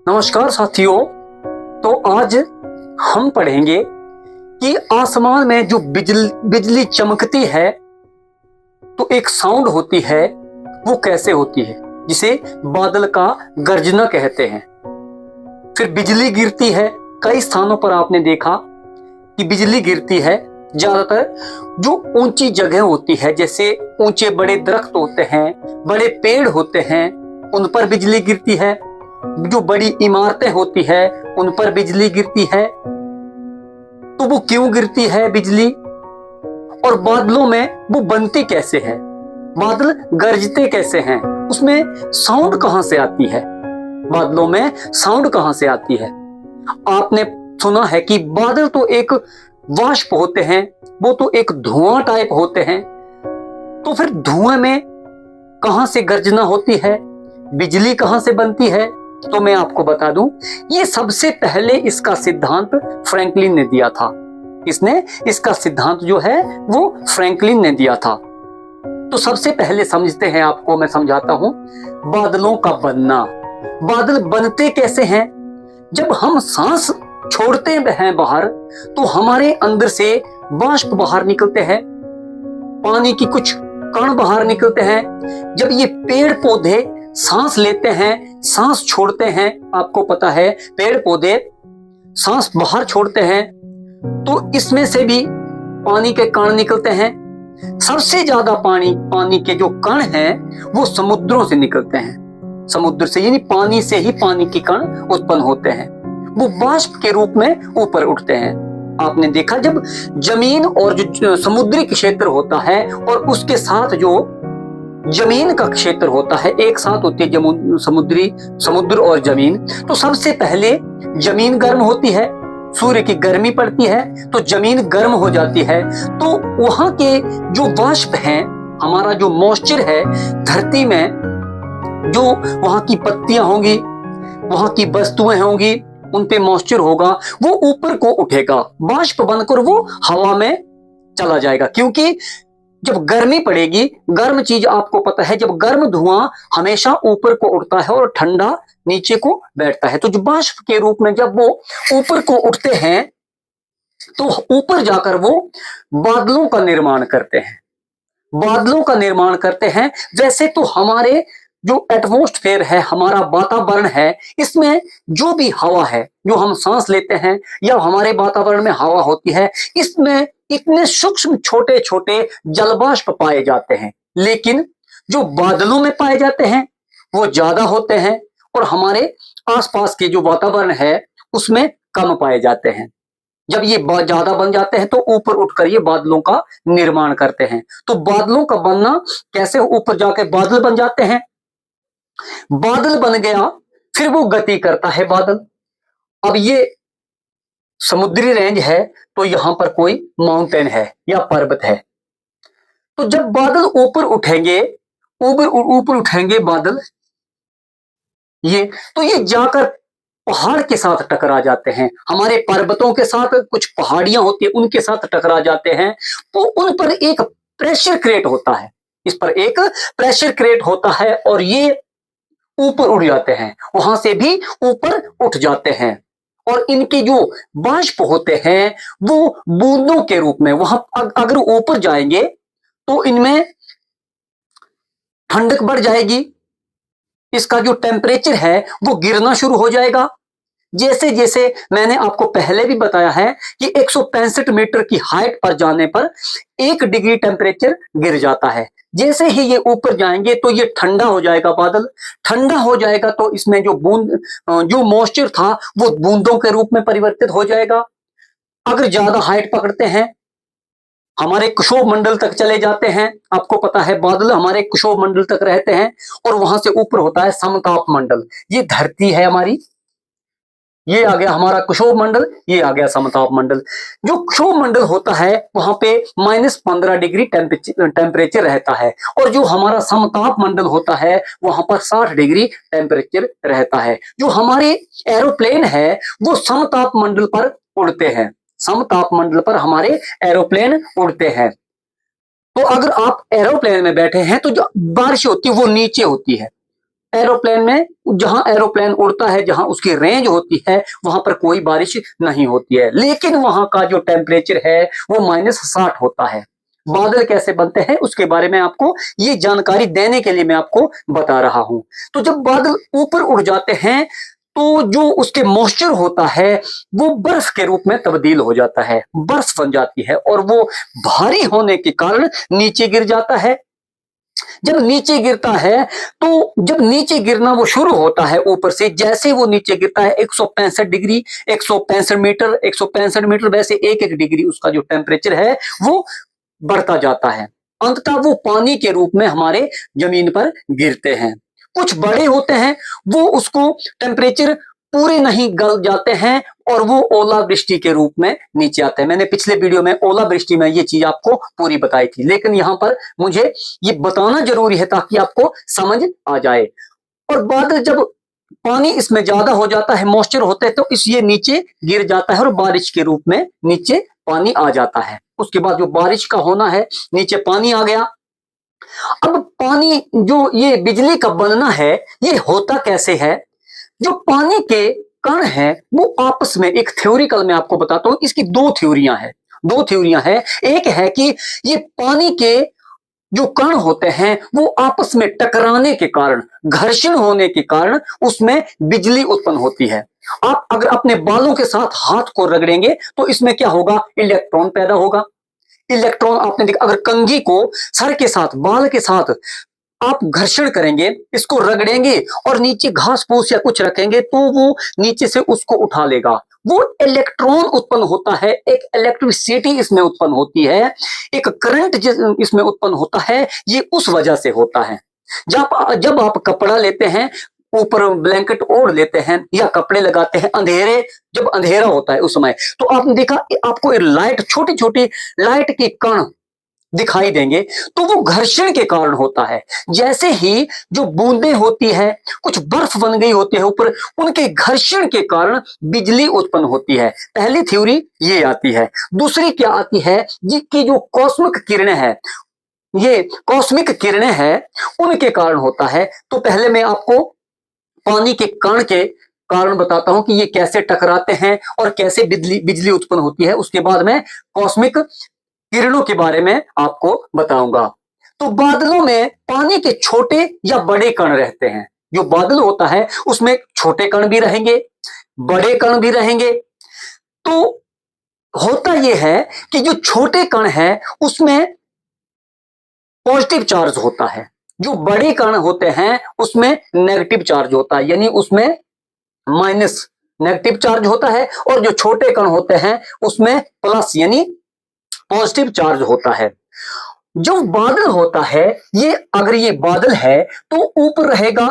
नमस्कार साथियों। तो आज हम पढ़ेंगे कि आसमान में जो बिजली चमकती है तो एक साउंड होती है, वो कैसे होती है, जिसे बादल का गर्जना कहते हैं। फिर बिजली गिरती है। कई स्थानों पर आपने देखा कि बिजली गिरती है। ज्यादातर जो ऊंची जगह होती है, जैसे ऊंचे बड़े दरख्त होते हैं, बड़े पेड़ होते हैं, उन पर बिजली गिरती है। जो बड़ी इमारतें होती है उन पर बिजली गिरती है। तो वो क्यों गिरती है बिजली, और बादलों में वो बनती कैसे है, बादल गरजते कैसे हैं, उसमें साउंड कहां से आती है, बादलों में साउंड कहां से आती है। आपने सुना है कि बादल तो एक वाष्प होते हैं, वो तो एक धुआं टाइप होते हैं। तो फिर धुएं में कहां से गर्जना होती है, बिजली कहां से बनती है? तो मैं आपको बता दूं, ये सबसे पहले इसका सिद्धांत फ्रैंकलिन ने दिया था। इसने इसका सिद्धांत जो है वो फ्रैंकलिन ने दिया था। तो सबसे पहले समझते हैं, आपको मैं समझाता हूं बादलों का बनना। बादल बनते कैसे हैं? जब हम सांस छोड़ते हैं बाहर, तो हमारे अंदर से वाष्प बाहर निकलते हैं, पानी की कुछ कण बाहर निकलते हैं। जब ये पेड़ पौधे सांस लेते हैं, सांस छोड़ते हैं, आपको पता है पेड़ पौधे सांस बाहर छोड़ते हैं, तो इसमें से भी पानी के कण निकलते हैं। सबसे ज्यादा पानी के जो कण हैं वो समुद्रों से निकलते हैं। समुद्र से, यानी पानी से ही पानी के कण उत्पन्न होते हैं। वो वाष्प के रूप में ऊपर उठते हैं। आपने देखा, जब जमीन और जो समुद्री क्षेत्र होता है और उसके साथ जो जमीन का क्षेत्र होता है, एक साथ होती है समुद्र और जमीन, तो सबसे पहले जमीन गर्म होती है, सूर्य की गर्मी पड़ती है तो जमीन गर्म हो जाती है। तो वहां के जो वाष्प हैं, हमारा जो मॉइस्चर है धरती में, जो वहां की पत्तियां होंगी, वहां की वस्तुएं होंगी, उन पे मॉइस्चर होगा, वो ऊपर को उठेगा, वाष्प बनकर वो हवा में चला जाएगा। क्योंकि जब गर्मी पड़ेगी, गर्म चीज आपको पता है, जब गर्म धुआं हमेशा ऊपर को उठता है और ठंडा नीचे को बैठता है। तो जो वाष्प के रूप में जब वो ऊपर को उठते हैं तो ऊपर जाकर वो बादलों का निर्माण करते हैं। बादलों का निर्माण करते हैं। वैसे तो हमारे जो एटमॉस्फेयर है, हमारा वातावरण है, इसमें जो भी हवा है जो हम सांस लेते हैं या हमारे वातावरण में हवा होती है, इसमें इतने सूक्ष्म छोटे छोटे जलवाष्प पाए जाते हैं। लेकिन जो बादलों में पाए जाते हैं वो ज्यादा होते हैं, और हमारे आसपास के जो वातावरण है उसमें कम पाए जाते हैं। जब ये ज्यादा बन जाते हैं तो ऊपर उठकर ये बादलों का निर्माण करते हैं। तो बादलों का बनना कैसे, ऊपर जाके बादल बन जाते हैं। बादल बन गया, फिर वो गति करता है बादल। अब ये समुद्री रेंज है तो यहां पर कोई माउंटेन है या पर्वत है। तो जब बादल ऊपर उठेंगे, ऊपर उठेंगे बादल, ये जाकर पहाड़ के साथ टकरा जाते हैं। हमारे पर्वतों के साथ कुछ पहाड़ियां होती है, उनके साथ टकरा जाते हैं। तो उन पर एक प्रेशर क्रिएट होता है, इस पर एक प्रेशर क्रिएट होता है और ये ऊपर उड़ जाते हैं, वहां से भी ऊपर उठ जाते हैं। और इनके जो वाष्प होते हैं वो बूंदों के रूप में, वहां अगर ऊपर जाएंगे तो इनमें ठंडक बढ़ जाएगी, इसका जो टेम्परेचर है वो गिरना शुरू हो जाएगा। जैसे जैसे मैंने आपको पहले भी बताया है कि 165 मीटर की हाइट पर जाने पर 1 डिग्री टेम्परेचर गिर जाता है। जैसे ही ये ऊपर जाएंगे तो ये ठंडा हो जाएगा, बादल ठंडा हो जाएगा तो इसमें जो मॉइस्चर था वो बूंदों के रूप में परिवर्तित हो जाएगा। अगर ज्यादा हाइट पकड़ते हैं, हमारे कुशोभ मंडल तक चले जाते हैं, आपको पता है बादल हमारे कुशोभ मंडल तक रहते हैं, और वहां से ऊपर होता है समताप मंडल। ये धरती है हमारी, ये आ गया हमारा कुशोभ मंडल, ये आ गया समताप मंडल। जो कुशोभ मंडल होता है वहां पे -15 डिग्री टेम्परेचर रहता है, और जो हमारा समताप मंडल होता है वहां पर 60 डिग्री टेम्परेचर रहता है। जो हमारे एरोप्लेन है वो समताप मंडल पर उड़ते हैं, समताप मंडल पर हमारे एरोप्लेन उड़ते हैं। तो अगर आप एरोप्लेन में बैठे हैं तो जो बारिश होती है वो नीचे होती है, एरोप्लेन में, जहां एरोप्लेन उड़ता है, जहां उसकी रेंज होती है, वहां पर कोई बारिश नहीं होती है, लेकिन वहां का जो टेम्परेचर है वो -60 होता है। बादल कैसे बनते हैं उसके बारे में आपको ये जानकारी देने के लिए मैं आपको बता रहा हूं। तो जब बादल ऊपर उड़ जाते हैं तो जो उसके मॉइस्चर होता है वो बर्फ के रूप में तब्दील हो जाता है, बर्फ बन जाती है और वो भारी होने के कारण नीचे गिर जाता है। जब नीचे गिरता है तो जब नीचे गिरना वो शुरू होता है ऊपर से, जैसे वो नीचे गिरता है 165 डिग्री, 165 मीटर, 165 मीटर, वैसे एक एक डिग्री उसका जो टेम्परेचर है वो बढ़ता जाता है। अंततः वो पानी के रूप में हमारे जमीन पर गिरते हैं। कुछ बड़े होते हैं, वो उसको टेम्परेचर पूरे नहीं गल जाते हैं और वो ओलावृष्टि के रूप में नीचे आते हैं। मैंने पिछले वीडियो में ओलावृष्टि में ये चीज आपको पूरी बताई थी, लेकिन यहां पर मुझे ये बताना जरूरी है ताकि आपको समझ आ जाए। और बादल जब पानी इसमें ज्यादा हो जाता है, मॉइस्चर होते हैं, तो इस ये नीचे गिर जाता है और बारिश के रूप में नीचे पानी आ जाता है। उसके बाद जो बारिश का होना है, नीचे पानी आ गया। अब पानी, जो ये बिजली का बनना है, ये होता कैसे है? जो पानी के कण हैं वो आपस में, एक थ्योरिकल मैं आपको बताता हूं, इसकी दो थ्योरियां हैं। एक है कि ये पानी के जो कण होते हैं वो आपस में टकराने के कारण, घर्षण होने के कारण उसमें बिजली उत्पन्न होती है। आप अगर अपने बालों के साथ हाथ को रगड़ेंगे तो इसमें क्या होगा? इलेक्ट्रॉन पैदा होगा। इलेक्ट्रॉन आपने देखा, अगर कंघी को सर के साथ, बाल के साथ आप घर्षण करेंगे, इसको रगड़ेंगे और नीचे घास फूस या कुछ रखेंगे तो वो नीचे से उसको उठा लेगा। वो इलेक्ट्रॉन उत्पन्न होता है, एक इलेक्ट्रिसिटी इसमें उत्पन्न होती है, एक करंट इसमें उत्पन्न होता है। ये उस वजह से होता है। जब आप कपड़ा लेते हैं, ऊपर ब्लैंकेट ओढ़ लेते हैं या कपड़े लगाते हैं, जब अंधेरा होता है उस समय, तो आपने देखा आपको लाइट, छोटी छोटी लाइट के कण दिखाई देंगे, तो वो घर्षण के कारण होता है। जैसे ही जो बूंदें होती है, कुछ बर्फ बन गई होती है ऊपर, उनके घर्षण के कारण बिजली उत्पन्न होती है। पहली थ्योरी ये आती है। दूसरी क्या आती है कि जो कॉस्मिक किरणें हैं, ये कॉस्मिक किरणें हैं, उनके कारण होता है। तो पहले मैं आपको पानी के कण के कारण बताता हूं कि ये कैसे टकराते हैं और कैसे बिजली उत्पन्न होती है। उसके बाद मैं कॉस्मिक किरणों के बारे में आपको बताऊंगा। तो बादलों में पानी के छोटे या बड़े कण रहते हैं। जो बादल होता है उसमें छोटे कण भी रहेंगे, बड़े कण भी रहेंगे। तो होता यह है कि जो छोटे कण है उसमें पॉजिटिव चार्ज होता है, जो बड़े कण होते हैं उसमें नेगेटिव चार्ज होता है, यानी उसमें माइनस नेगेटिव चार्ज होता है, और जो छोटे कण होते हैं उसमें प्लस यानी पॉजिटिव चार्ज होता है। जो बादल होता है, ये अगर ये बादल है तो ऊपर रहेगा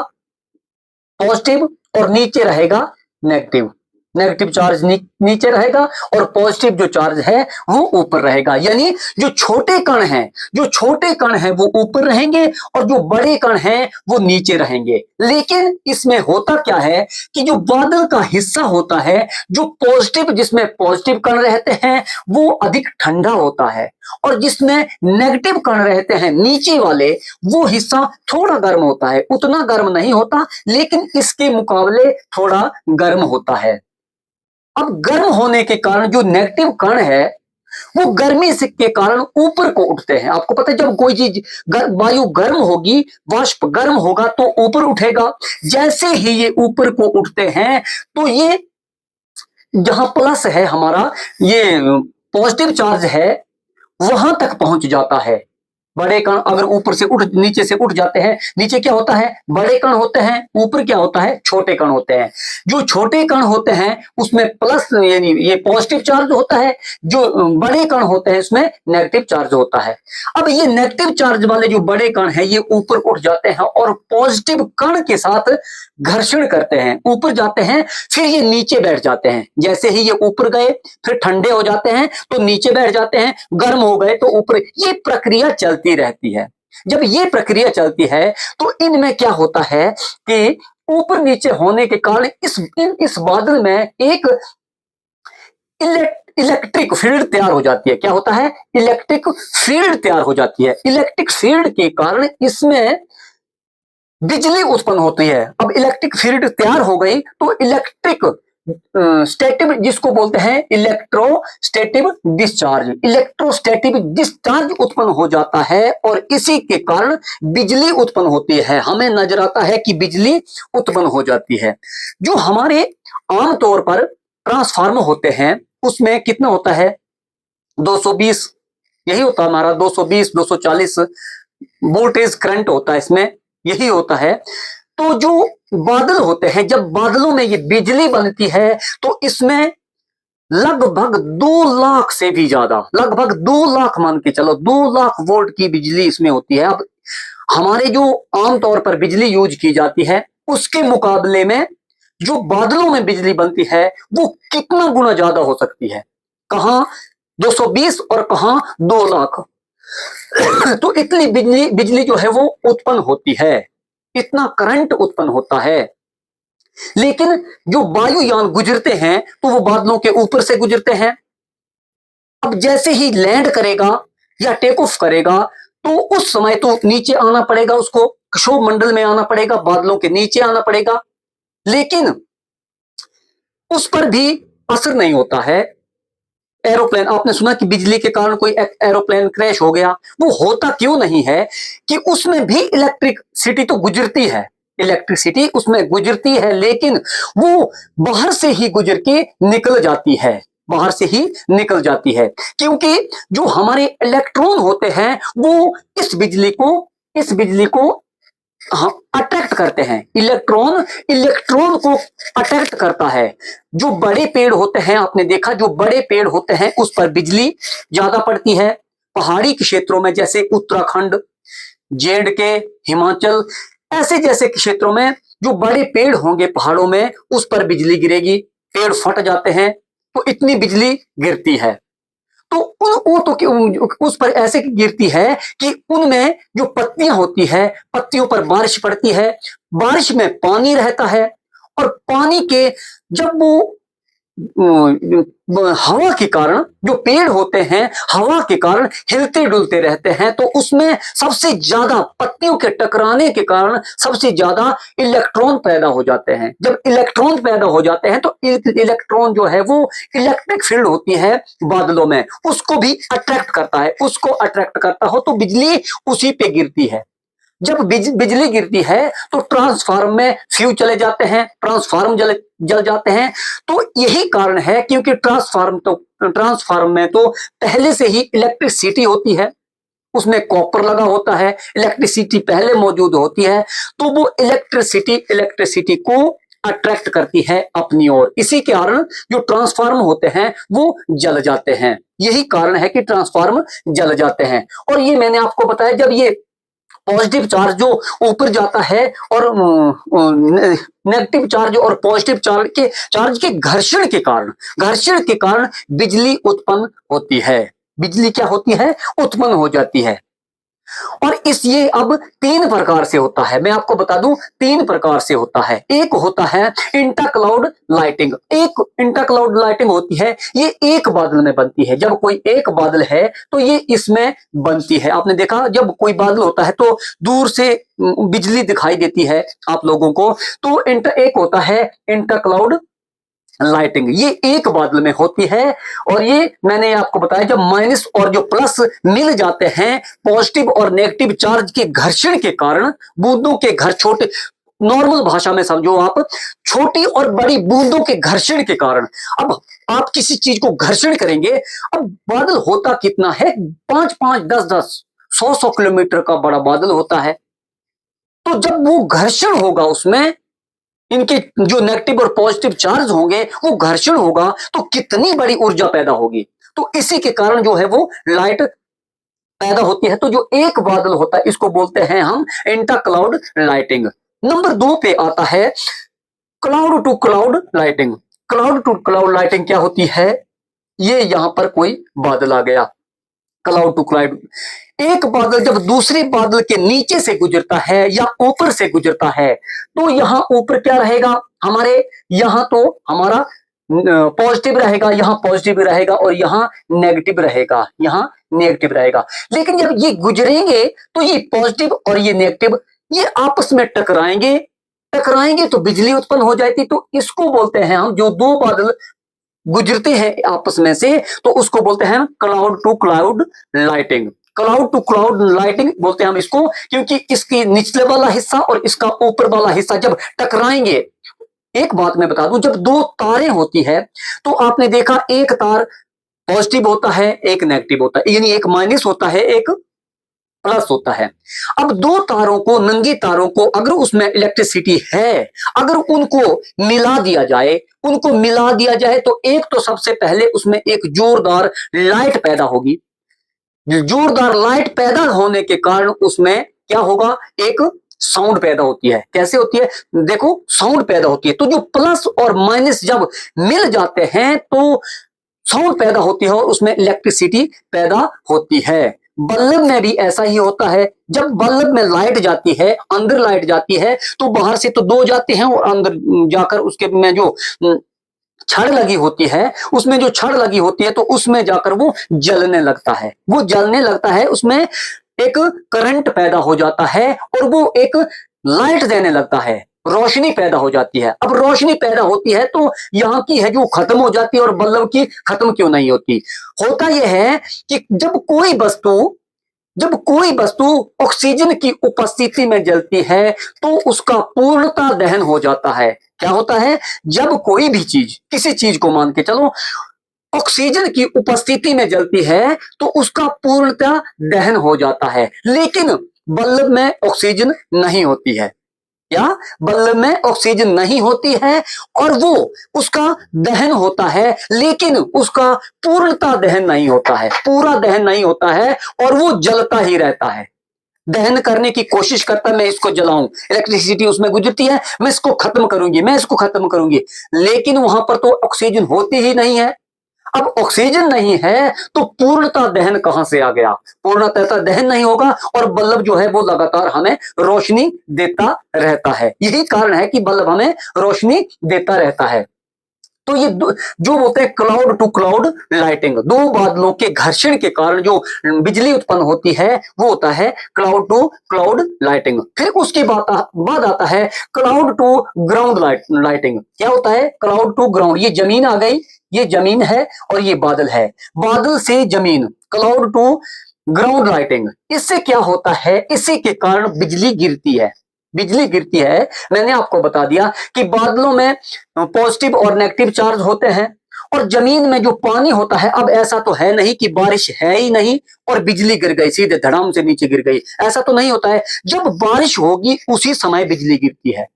पॉजिटिव और नीचे रहेगा नेगेटिव। नेगेटिव चार्ज नीचे रहेगा और पॉजिटिव जो चार्ज है वो ऊपर रहेगा। यानी जो छोटे कण हैं वो ऊपर रहेंगे और जो बड़े कण हैं वो नीचे रहेंगे। लेकिन इसमें होता क्या है कि जो बादल का हिस्सा होता है, जो पॉजिटिव, जिसमें पॉजिटिव कण रहते हैं वो अधिक ठंडा होता है, और जिसमें नेगेटिव कण रहते हैं नीचे वाले, वो हिस्सा थोड़ा गर्म होता है। उतना गर्म नहीं होता, लेकिन इसके मुकाबले थोड़ा गर्म होता है। अब गर्म होने के कारण जो नेगेटिव कण है वो गर्मी के कारण ऊपर को उठते हैं। आपको पता है, जब कोई चीज वायु गर्म होगी, वाष्प गर्म होगा तो ऊपर उठेगा। जैसे ही ये ऊपर को उठते हैं तो ये जहां प्लस है हमारा, ये पॉजिटिव चार्ज है, वहां तक पहुंच जाता है। बड़े कण अगर ऊपर से नीचे से उठ जाते हैं, नीचे क्या होता है? बड़े कण होते हैं, ऊपर क्या होता है? छोटे कण होते हैं। जो छोटे कण होते हैं उसमें प्लस यानी ये पॉजिटिव चार्ज होता है, जो बड़े कण होते हैं उसमें नेगेटिव चार्ज होता है। अब ये नेगेटिव चार्ज वाले जो बड़े कण हैं ये ऊपर उठ जाते हैं और पॉजिटिव कण के साथ घर्षण करते हैं, ऊपर जाते हैं, फिर ये नीचे बैठ जाते हैं। जैसे ही ये ऊपर गए फिर ठंडे हो जाते हैं तो नीचे बैठ जाते हैं, गर्म हो गए तो ऊपर। ये प्रक्रिया चलती रहती है। जब ये प्रक्रिया चलती है तो इनमें क्या होता है कि ऊपर नीचे होने के कारण इस बादल में एक इलेक्ट्रिक फील्ड तैयार हो जाती है। क्या होता है? इलेक्ट्रिक फील्ड तैयार हो जाती है। इलेक्ट्रिक फील्ड के कारण इसमें बिजली उत्पन्न होती है। अब इलेक्ट्रिक फील्ड तैयार हो गई तो इलेक्ट्रिक स्टैटिक जिसको बोलते हैं इलेक्ट्रोस्टैटिक डिस्चार्ज, इलेक्ट्रोस्टैटिक डिस्चार्ज उत्पन्न हो जाता है और इसी के कारण बिजली उत्पन्न होती है। हमें नजर आता है कि बिजली उत्पन्न हो जाती है। जो हमारे आमतौर पर ट्रांसफार्मर होते हैं उसमें कितना होता है, 220, यही होता है हमारा 220 240 वोल्टेज करंट होता है इसमें, यही होता है। तो जो बादल होते हैं, जब बादलों में ये बिजली बनती है तो इसमें लगभग 2 लाख से भी ज्यादा, लगभग 2 लाख मान के चलो, 2 लाख वोल्ट की बिजली इसमें होती है। अब हमारे जो आमतौर पर बिजली यूज की जाती है उसके मुकाबले में जो बादलों में बिजली बनती है वो कितना गुना ज्यादा हो सकती है, कहां 220 और कहां 2 लाख। तो इतनी बिजली बिजली जो है वो उत्पन्न होती है, इतना करंट उत्पन्न होता है। लेकिन जो वायुयान गुजरते हैं तो वो बादलों के ऊपर से गुजरते हैं। अब जैसे ही लैंड करेगा या टेक ऑफ करेगा तो उस समय तो नीचे आना पड़ेगा, उसको क्षोभ मंडल में आना पड़ेगा, बादलों के नीचे आना पड़ेगा, लेकिन उस पर भी असर नहीं होता है। एरोप्लेन, आपने सुना कि बिजली के कारण कोई एरोप्लेन क्रैश हो गया, वो होता क्यों नहीं है कि उसमें भी इलेक्ट्रिसिटी तो गुजरती है, इलेक्ट्रिसिटी उसमें गुजरती है, लेकिन वो बाहर से ही गुजर के निकल जाती है, बाहर से ही निकल जाती है, क्योंकि जो हमारे इलेक्ट्रॉन होते हैं वो इस बिजली को अट्रैक्ट करते हैं। इलेक्ट्रॉन इलेक्ट्रॉन को अट्रैक्ट करता है। जो बड़े पेड़ होते हैं, आपने देखा जो बड़े पेड़ होते हैं उस पर बिजली ज्यादा पड़ती है। पहाड़ी के क्षेत्रों में जैसे उत्तराखंड, जेएंडके, हिमाचल, ऐसे जैसे क्षेत्रों में जो बड़े पेड़ होंगे पहाड़ों में उस पर बिजली गिरेगी, पेड़ फट जाते हैं तो इतनी बिजली गिरती है। तो वो तो उस पर ऐसे गिरती है कि उनमें जो पत्तियां होती है, पत्तियों पर बारिश पड़ती है, बारिश में पानी रहता है और पानी के जब वो हवा के कारण, जो पेड़ होते हैं हवा के कारण हिलते डुलते रहते हैं, तो उसमें सबसे ज्यादा पत्तियों के टकराने के कारण सबसे ज्यादा इलेक्ट्रॉन पैदा हो जाते हैं। जब इलेक्ट्रॉन पैदा हो जाते हैं तो इलेक्ट्रॉन जो है वो इलेक्ट्रिक फील्ड होती है बादलों में, उसको भी अट्रैक्ट करता है, उसको अट्रैक्ट करता हो तो बिजली उसी पे गिरती है। जब बिजली गिरती है तो ट्रांसफार्मर में फ्यूज चले जाते हैं, ट्रांसफार्मर जल जाते हैं। तो यही कारण है, क्योंकि ट्रांसफार्मर में तो पहले से ही इलेक्ट्रिसिटी होती है, उसमें कॉपर लगा होता है, इलेक्ट्रिसिटी पहले मौजूद होती है, तो वो इलेक्ट्रिसिटी को अट्रैक्ट करती है अपनी ओर। इसी के कारण जो ट्रांसफार्मर होते हैं वो जल जाते हैं, यही कारण है कि ट्रांसफार्मर जल जाते हैं। और ये मैंने आपको बताया, जब ये पॉजिटिव चार्ज जो ऊपर जाता है और नेगेटिव चार्ज और पॉजिटिव चार्ज के घर्षण के कारण बिजली उत्पन्न होती है, बिजली क्या होती है, उत्पन्न हो जाती है। और ये अब 3 प्रकार से होता है, मैं आपको बता दूं 3 प्रकार से होता है। एक होता है इंटरक्लाउड लाइटिंग, एक इंटरक्लाउड लाइटिंग होती है, ये एक बादल में बनती है। जब कोई एक बादल है तो ये इसमें बनती है। आपने देखा जब कोई बादल होता है तो दूर से बिजली दिखाई देती है आप लोगों को, तो एक होता है इंटरक्लाउड लाइटिंग, ये एक बादल में होती है। और ये मैंने आपको बताया जब माइनस और जो प्लस मिल जाते हैं पॉजिटिव और नेगेटिव चार्ज के घर्षण के कारण, बूंदों के घर छोटे, नॉर्मल भाषा में समझो आप, छोटी और बड़ी बूंदों के घर्षण के कारण। अब आप किसी चीज को घर्षण करेंगे, अब बादल होता कितना है, 5-5 10-10 100-100 किलोमीटर का बड़ा बादल होता है। तो जब वो घर्षण होगा उसमें इनके जो नेगेटिव और पॉजिटिव चार्ज होंगे वो घर्षण होगा तो कितनी बड़ी ऊर्जा पैदा होगी। तो इसी के कारण जो है वो लाइट पैदा होती है। तो जो एक बादल होता है इसको बोलते हैं हम इंटरक्लाउड लाइटिंग। नंबर 2 पे आता है cloud to cloud lightning. Cloud to cloud lightning क्या होती है, ये यहां पर कोई बादल आ गया, क्लाउड टू क्लाउड, एक बादल जब दूसरे बादल के नीचे से गुजरता है या ऊपर से गुजरता है तो यहां ऊपर क्या रहेगा हमारे, यहां तो हमारा पॉजिटिव रहेगा, यहां पॉजिटिव रहेगा और यहां नेगेटिव रहेगा। लेकिन जब ये गुजरेंगे तो ये पॉजिटिव और ये नेगेटिव ये आपस में टकराएंगे, टकराएंगे तो बिजली उत्पन्न हो जाती। तो इसको बोलते हैं हम, जो दो बादल गुजरते हैं आपस में से, तो उसको बोलते हैं cloud to cloud lightning. Cloud to cloud lightning बोलते हैं हम इसको, क्योंकि इसकी निचले वाला हिस्सा और इसका ऊपर वाला हिस्सा जब टकराएंगे। एक बात मैं बता दूं, जब दो तारें होती है तो आपने देखा एक तार पॉजिटिव होता है, एक नेगेटिव होता है, यानी एक माइनस होता है, एक प्लस होता है। अब दो तारों को, नंगी तारों को, अगर उसमें इलेक्ट्रिसिटी है, अगर उनको मिला दिया जाए, उनको मिला दिया जाए तो एक तो सबसे पहले उसमें एक जोरदार लाइट पैदा होगी। जोरदार लाइट पैदा होने के कारण उसमें क्या होगा, एक साउंड पैदा होती है। कैसे होती है, देखो साउंड पैदा होती है। तो जो प्लस और माइनस जब मिल जाते हैं तो साउंड पैदा होती है और उसमें इलेक्ट्रिसिटी पैदा होती है। बल्ब में भी ऐसा ही होता है। जब बल्ब में लाइट जाती है, अंदर लाइट जाती है, तो बाहर से तो दो जाते हैं और अंदर जाकर उसके में जो छड़ लगी होती है, उसमें जो छड़ लगी होती है, तो उसमें जाकर वो जलने लगता है। वो जलने लगता है, उसमें एक करंट पैदा हो जाता है और वो एक लाइट देने लगता है, रोशनी पैदा हो जाती है। अब रोशनी पैदा होती है तो यहाँ की है जो खत्म हो जाती है, और बल्ब की खत्म क्यों नहीं होती। होता यह है कि जब कोई वस्तु ऑक्सीजन की उपस्थिति में जलती है तो उसका पूर्णता दहन हो जाता है। क्या होता है, जब कोई भी चीज, किसी चीज को मान के चलो, ऑक्सीजन की उपस्थिति में जलती है तो उसका पूर्णता दहन हो जाता है। लेकिन बल्ब में ऑक्सीजन नहीं होती है, या बल्ब में ऑक्सीजन नहीं होती है और वो उसका दहन होता है, लेकिन उसका पूर्णता दहन नहीं होता है, पूरा दहन नहीं होता है और वो जलता ही रहता है। दहन करने की कोशिश करता है, मैं इसको जलाऊं, इलेक्ट्रिसिटी उसमें गुजरती है, मैं इसको खत्म करूंगी, मैं इसको खत्म करूंगी, लेकिन वहां पर तो ऑक्सीजन होती ही नहीं है। अब ऑक्सीजन नहीं है तो पूर्णता दहन कहां से आ गया, पूर्णतः दहन नहीं होगा और बल्ब जो है वो लगातार हमें रोशनी देता रहता है। यही कारण है कि बल्ब हमें रोशनी देता रहता है। तो ये जो बोलते हैं क्लाउड टू क्लाउड लाइटिंग, दो बादलों के घर्षण के कारण जो बिजली उत्पन्न होती है वो होता है क्लाउड टू क्लाउड लाइटिंग। फिर उसके बाद आता है क्लाउड टू ग्राउंड लाइटिंग। क्या होता है क्लाउड टू ग्राउंड, ये जमीन आ गई, ये जमीन है और ये बादल है, बादल से जमीन, क्लाउड टू ग्राउंड लाइटिंग। इससे क्या होता है, इसी के कारण बिजली गिरती है। बिजली गिरती है, मैंने आपको बता दिया कि बादलों में पॉजिटिव और नेगेटिव चार्ज होते हैं और जमीन में जो पानी होता है, अब ऐसा तो है नहीं कि बारिश है ही नहीं और बिजली गिर गई, सीधे धड़ाम से नीचे गिर गई, ऐसा तो नहीं होता है। जब बारिश होगी उसी समय बिजली गिरती है।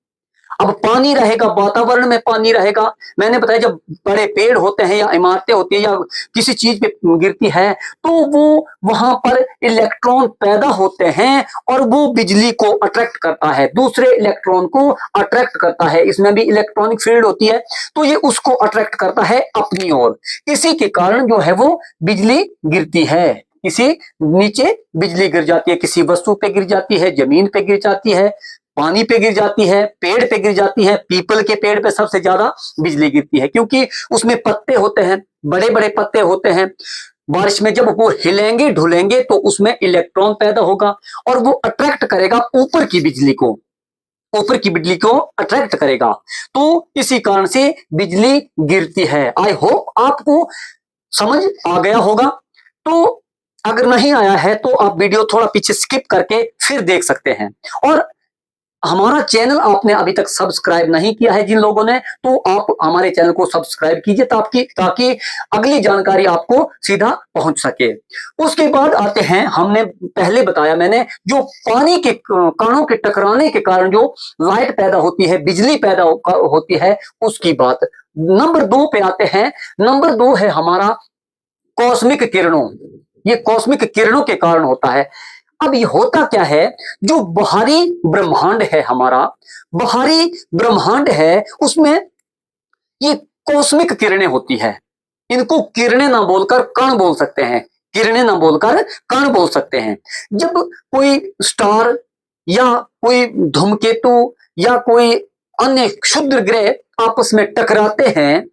अब पानी रहेगा, वातावरण में पानी रहेगा, मैंने बताया जब बड़े पेड़ होते हैं या इमारतें होती है या किसी चीज पे गिरती है तो वो वहां पर इलेक्ट्रॉन पैदा होते हैं और वो बिजली को अट्रैक्ट करता है, दूसरे इलेक्ट्रॉन को अट्रैक्ट करता है। इसमें भी इलेक्ट्रॉनिक फील्ड होती है, तो ये उसको अट्रैक्ट करता है अपनी ओर। इसी के कारण जो है वो बिजली गिरती है। किसी नीचे बिजली गिर जाती है, किसी वस्तु पे गिर जाती है, जमीन पे गिर जाती है, पानी पे गिर जाती है, पेड़ पे गिर जाती है। पीपल के पेड़ पे सबसे ज्यादा बिजली गिरती है क्योंकि उसमें पत्ते होते हैं, बड़े बड़े पत्ते होते हैं। बारिश में जब वो हिलेंगे ढुलेंगे तो उसमें इलेक्ट्रॉन पैदा होगा और वो अट्रैक्ट करेगा ऊपर की बिजली को, ऊपर की बिजली को अट्रैक्ट करेगा, तो इसी कारण से बिजली गिरती है। आई होप आपको समझ आ गया होगा। तो अगर नहीं आया है तो आप वीडियो थोड़ा पीछे स्किप करके फिर देख सकते हैं। और हमारा चैनल आपने अभी तक सब्सक्राइब नहीं किया है जिन लोगों ने, तो आप हमारे चैनल को सब्सक्राइब कीजिए ताकि अगली जानकारी आपको सीधा पहुंच सके। उसके बाद आते हैं, हमने पहले बताया मैंने, जो पानी के कणों के टकराने के कारण जो लाइट पैदा होती है, बिजली पैदा होती है, उसकी बात। नंबर 2 पे आते हैं। नंबर 2 है हमारा कॉस्मिक किरणों। ये कॉस्मिक किरणों के कारण होता है। अब ये होता क्या है, जो बाहरी ब्रह्मांड है, हमारा बाहरी ब्रह्मांड है, उसमें ये कॉस्मिक किरणें होती है। इनको किरणें ना बोलकर कण बोल सकते हैं, किरणें ना बोलकर कण बोल सकते हैं। जब कोई स्टार या कोई धूमकेतु या कोई अन्य क्षुद्र ग्रह आपस में टकराते हैं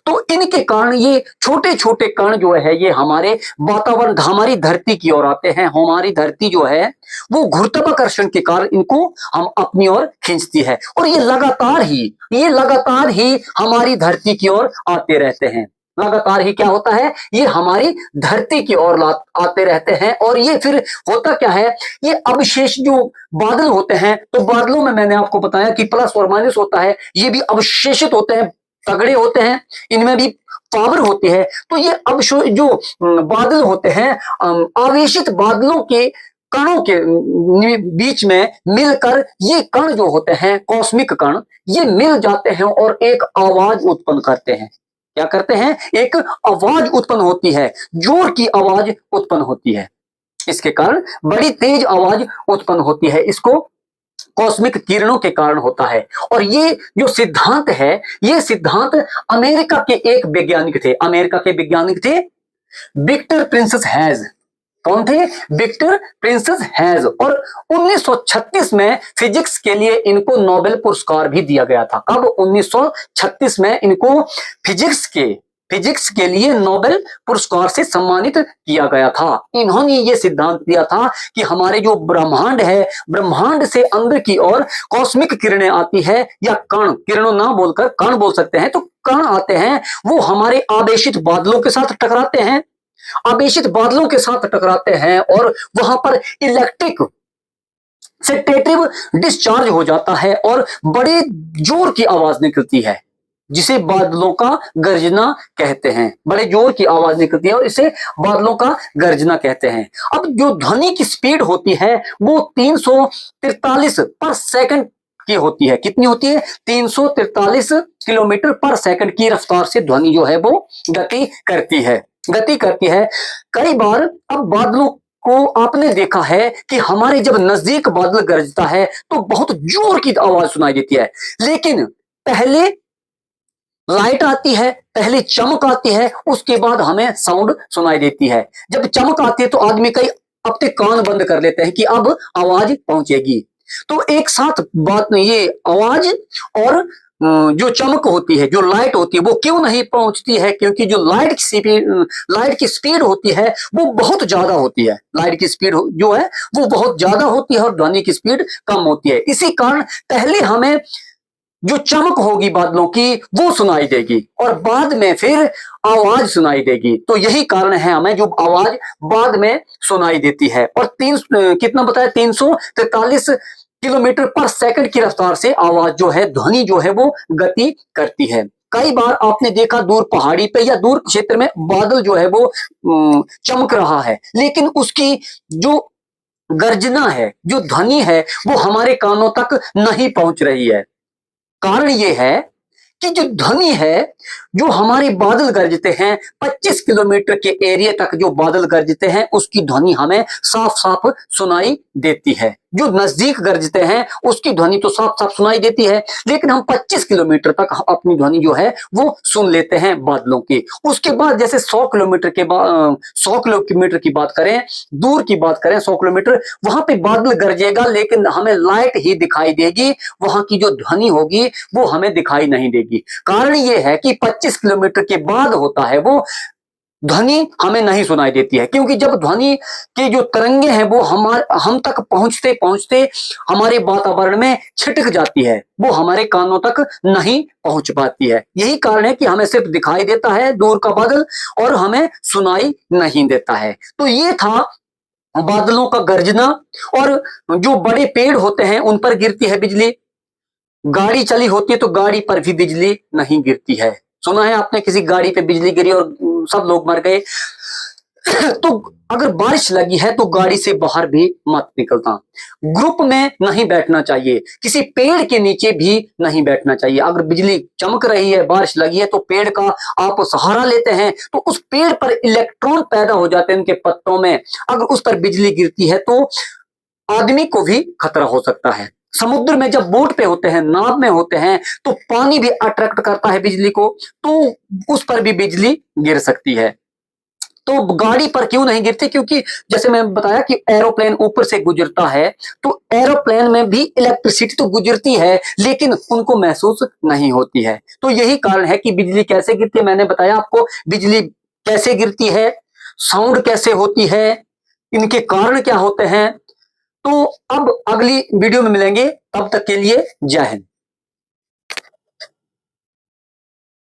तो इनके कारण ये छोटे छोटे कण जो है ये हमारे वातावरण, हमारी धरती की ओर आते हैं। हमारी धरती जो है वो गुरुत्वाकर्षण के कारण इनको हम अपनी ओर खींचती है, और ये लगातार ही हमारी धरती की ओर आते रहते हैं। लगातार ही क्या होता है, ये हमारी धरती की ओर आते रहते हैं। और ये फिर होता क्या है, ये अवशेष जो बादल होते हैं, तो बादलों में मैंने आपको बताया कि प्लस और माइनस होता है, ये भी अवशेषित होते हैं, तगड़े होते हैं, इनमें भी पावर होती है। तो ये जो बादल होते हैं, आवेशित बादलों के कणों के बीच में मिलकर ये कण जो होते हैं, कॉस्मिक कण, ये मिल जाते हैं और एक आवाज उत्पन्न करते हैं। क्या करते हैं, एक आवाज उत्पन्न होती है, जोर की आवाज उत्पन्न होती है। इसके कारण बड़ी तेज आवाज उत्पन्न होती है, इसको कॉस्मिक किरणों के कारण होता है। और ये जो सिद्धांत है, ये सिद्धांत अमेरिका के एक वैज्ञानिक थे, अमेरिका के वैज्ञानिक थे विक्टर प्रिंसेस हैज। कौन थे, विक्टर प्रिंसेस हैज। और 1936 में फिजिक्स के लिए इनको नोबेल पुरस्कार भी दिया गया था। कब, 1936 में इनको फिजिक्स के लिए नोबेल पुरस्कार से सम्मानित किया गया था। इन्होंने ये सिद्धांत दिया था कि हमारे जो ब्रह्मांड है, ब्रह्मांड से अंदर की ओर कॉस्मिक किरणें आती है, या कण, किरणों ना बोलकर कण बोल सकते हैं, तो कण आते हैं, वो हमारे आवेशित बादलों के साथ टकराते हैं, और वहां पर इलेक्ट्रिक सेटेटिव डिस्चार्ज हो जाता है और बड़े जोर की आवाज निकलती है, जिसे बादलों का गर्जना कहते हैं। बड़े जोर की आवाज निकलती है और इसे बादलों का गर्जना कहते हैं। अब जो ध्वनि की स्पीड होती है वो 343 पर सेकंड की होती है। कितनी होती है, 343 किलोमीटर पर सेकंड की रफ्तार से ध्वनि जो है वो गति करती है। कई बार अब बादलों को आपने देखा है कि हमारे जब नजदीक बादल गरजता है तो बहुत जोर की आवाज सुनाई देती है, लेकिन पहले लाइट आती है, पहले चमक आती है, उसके बाद हमें साउंड सुनाई देती है। जब चमक आती है तो आदमी कई अपने कान बंद कर लेते हैं कि अब आवाज पहुंचेगी। तो एक साथ बात, ये आवाज और जो चमक होती है, जो लाइट होती है, वो क्यों नहीं पहुंचती है, क्योंकि जो लाइट की स्पीड होती है वो बहुत ज्यादा होती है। लाइट की स्पीड जो है वो बहुत ज्यादा होती है और ध्वनि की स्पीड कम होती है। इसी कारण पहले हमें जो चमक होगी बादलों की वो सुनाई देगी और बाद में फिर आवाज सुनाई देगी। तो यही कारण है हमें जो आवाज बाद में सुनाई देती है। और कितना बताया, 343 किलोमीटर पर सेकंड की रफ्तार से आवाज जो है, ध्वनि जो है वो गति करती है। कई बार आपने देखा दूर पहाड़ी पे या दूर क्षेत्र में बादल जो है वो चमक रहा है, लेकिन उसकी जो गर्जना है, जो ध्वनि है, वो हमारे कानों तक नहीं पहुंच रही है। कारण ये है कि जो ध्वनि है, जो हमारे बादल गरजते हैं, 25 किलोमीटर के एरिया तक जो बादल गरजते हैं, उसकी ध्वनि हमें साफ साफ सुनाई देती है। जो नजदीक गरजते हैं उसकी ध्वनि तो साफ साफ सुनाई देती है, लेकिन हम 25 किलोमीटर तक अपनी ध्वनि जो है वो सुन लेते हैं बादलों की। उसके बाद जैसे 100 किलोमीटर की बात करें, दूर की बात करें, 100 किलोमीटर, वहां पे बादल गरजेगा लेकिन हमें लाइट ही दिखाई देगी, वहां की जो ध्वनि होगी वो हमें दिखाई नहीं देगी। कारण ये है कि 25 किलोमीटर के बाद होता है वो ध्वनि हमें नहीं सुनाई देती है, क्योंकि जब ध्वनि की जो तरंगे हैं वो हम तक पहुंचते पहुंचते हमारे वातावरण में छिटक जाती है, वो हमारे कानों तक नहीं पहुंच पाती है। यही कारण है कि हमें सिर्फ दिखाई देता है दूर का बादल और हमें सुनाई नहीं देता है। तो ये था बादलों का गर्जना। और जो बड़े पेड़ होते हैं उन पर गिरती है बिजली, गाड़ी चली होती है तो गाड़ी पर भी बिजली नहीं गिरती है। सुना है आपने किसी गाड़ी पे बिजली गिरी और सब लोग मर गए? तो अगर बारिश लगी है तो गाड़ी से बाहर भी मत निकलना, ग्रुप में नहीं बैठना चाहिए, किसी पेड़ के नीचे भी नहीं बैठना चाहिए। अगर बिजली चमक रही है, बारिश लगी है, तो पेड़ का आप सहारा लेते हैं तो उस पेड़ पर इलेक्ट्रॉन पैदा हो जाते हैं उनके पत्तों में। अगर उस पर बिजली गिरती है तो आदमी को भी खतरा हो सकता है। समुद्र में जब बोट पे होते हैं, नाव में होते हैं, तो पानी भी अट्रैक्ट करता है बिजली को, तो उस पर भी बिजली गिर सकती है। तो गाड़ी पर क्यों नहीं गिरती? क्योंकि जैसे मैं बताया कि एरोप्लेन ऊपर से गुजरता है, तो एरोप्लेन में भी इलेक्ट्रिसिटी तो गुजरती है, लेकिन उनको महसूस नहीं होती है। तो यही कारण है कि बिजली कैसे गिरती है। मैंने बताया आपको बिजली कैसे गिरती है, साउंड कैसे होती है, इनके कारण क्या होते हैं। तो अब अगली वीडियो में मिलेंगे, तब तक के लिए जय हिंद।